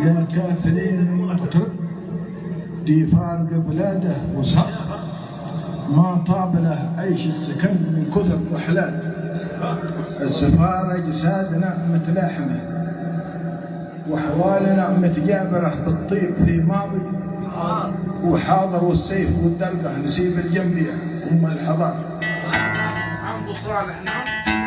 يا كافرين المغترب دي فارق بلاده وصهر ما طاب له عيش السكن من كثر رحلات السفارة أجسادنا متلاحمة وأحوالنا متجابرة بالطيب في ماضي وحاضر والسيف والدلقة نسيب الجنبية أم الحضارة. عم أبو صالح نعم.